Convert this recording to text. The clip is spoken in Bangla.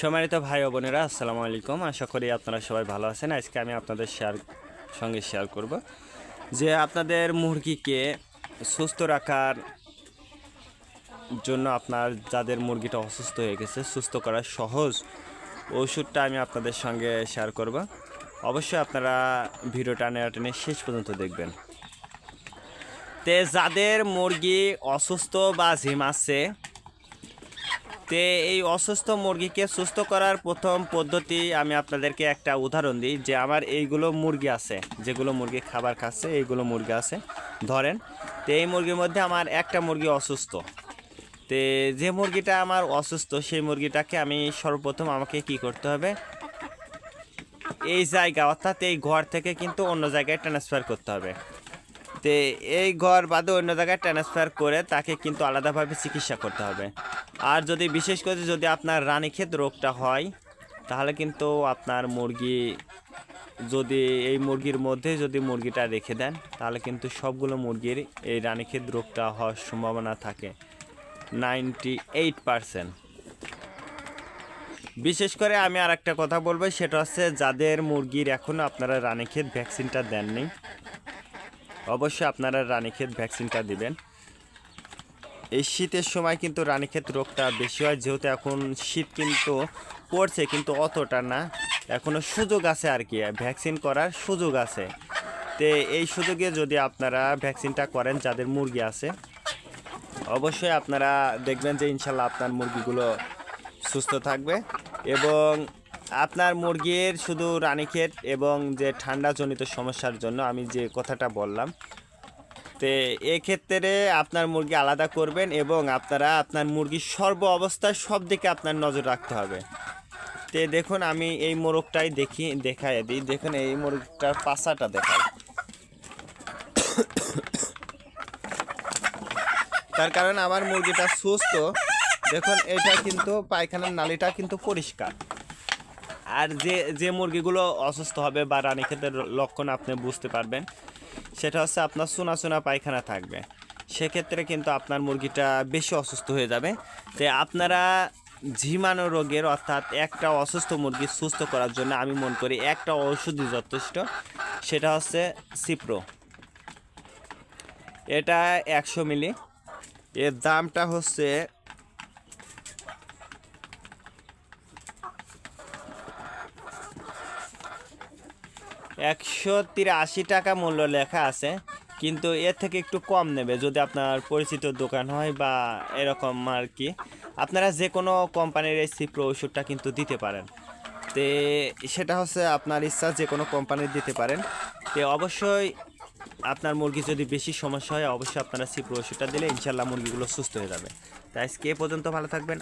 সম্মানিত ভাই ও বোনেরা, আসসালামু আলাইকুম। আশা করি আপনারা সবাই ভালো আছেন। আজকে আমি আপনাদের সঙ্গে শেয়ার করব যে আপনাদের মুরগিকে সুস্থ রাখার জন্য আপনার যাদের মুরগিটা অসুস্থ হয়ে গেছে সুস্থ করার সহজ ওষুধটা আমি আপনাদের সঙ্গে শেয়ার করব। অবশ্যই আপনারা ভিডিওটা টেনে শেষ পর্যন্ত দেখবেন। যাদের মুরগি অসুস্থ বা ঝিমাচ্ছে, এই অসুস্থ মুরগিকে সুস্থ করার প্রথম পদ্ধতি আমি আপনাদেরকে একটা উদাহরণ দিই। যে আমার এইগুলো মুরগি আছে, যেগুলো মুরগি খাবার খাচ্ছে, এইগুলো মুরগি আছে ধরেন। এই মুরগির মধ্যে আমার একটা মুরগি অসুস্থ। যে মুরগিটা আমার অসুস্থ সেই মুরগিটাকে আমি সর্বপ্রথম আমাকে কি করতে হবে, এই জায়গা অর্থাৎ এই ঘর থেকে কিন্তু অন্য জায়গায় ট্রান্সফার করতে হবে। এই ঘর বাদে অন্য জায়গায় ট্রান্সফার করে তাকে কিন্তু আলাদাভাবে চিকিৎসা করতে হবে। আর যদি বিশেষ করে যদি আপনার রানীক্ষেত রোগটা হয়, তাহলে কিন্তু আপনার মুরগি যদি এই মুরগির মধ্যে যদি মুরগিটা রেখে দেন, তাহলে কিন্তু সবগুলো মুরগির এই রানীক্ষেত রোগটা হওয়ার সম্ভাবনা থাকে 98%। বিশেষ করে আমি আর একটা কথা বলবো, সেটা হচ্ছে যাদের মুরগির এখনও আপনারা রানীক্ষেত ভ্যাকসিনটা দেননি, অবশ্যই আপনারা রানীক্ষেত ভ্যাকসিনটা দিবেন। এই শীতের সময় কিন্তু রানীক্ষেত রোগটা বেশি হয়, যেহেতু এখন শীত কিন্তু পড়ছে কিন্তু অতটা না, এখনও সুযোগ আছে আর কি, ভ্যাকসিন করার সুযোগ আছে। এই সুযোগে যদি আপনারা ভ্যাকসিনটা করেন যাদের মুরগি আছে, অবশ্যই আপনারা দেখবেন যে ইনশাল্লাহ আপনার মুরগিগুলো সুস্থ থাকবে। এবং আপনার মুরগির শুধু রানীক্ষেত এবং যে ঠান্ডাজনিত সমস্যার জন্য আমি যে কথাটা বললাম, এক্ষেত্রে আপনার মুরগি আলাদা করবেন এবং আপনারা আপনার মুরগির সর্ব অবস্থায় সব দিকে আপনার নজর রাখতে হবে। দেখুন আমি এই মোরগটাই দেখাই দিই। দেখুন এই মোরগটার পাছাটা দেখাই, তার কারণ আমার মুরগিটা সুস্থ। দেখুন এটা কিন্তু পায়খানার নালীটা কিন্তু পরিষ্কার। আর যে মুরগিগুলো অসুস্থ হবে বা রানীক্ষেতের লক্ষণ আপনি বুঝতে পারবেন, সেটা হচ্ছে আপনার চুনা চুনা পায়খানা থাকবে। সেক্ষেত্রে কিন্তু আপনার মুরগিটা বেশি অসুস্থ হয়ে যাবে। আপনারা ঝিমানো রোগের অর্থাৎ একটা অসুস্থ মুরগি সুস্থ করার জন্য আমি মনে করি একটা ওষুধই যথেষ্ট, সেটা হচ্ছে সিপ্রো। এটা 100 মিলি, এর দামটা হচ্ছে 183 টাকা মূল্য লেখা আছে, কিন্তু এর থেকে একটু কম নেবে যদি আপনার পরিচিত দোকান হয় বা এরকম আর কি। আপনারা যে কোনো কোম্পানির এই সিপ্রো ওষুধটা কিন্তু দিতে পারেন। সেটা হচ্ছে আপনার ইচ্ছা, যে কোনো কোম্পানির দিতে পারেন। অবশ্যই আপনার মুরগি যদি বেশি সমস্যা হয়, অবশ্যই আপনারা সিপ্রো ওষুধটা দিলে ইনশাল্লাহ মুরগিগুলো সুস্থ হয়ে যাবে। তাই আজকে এ পর্যন্ত, ভালো থাকবেন।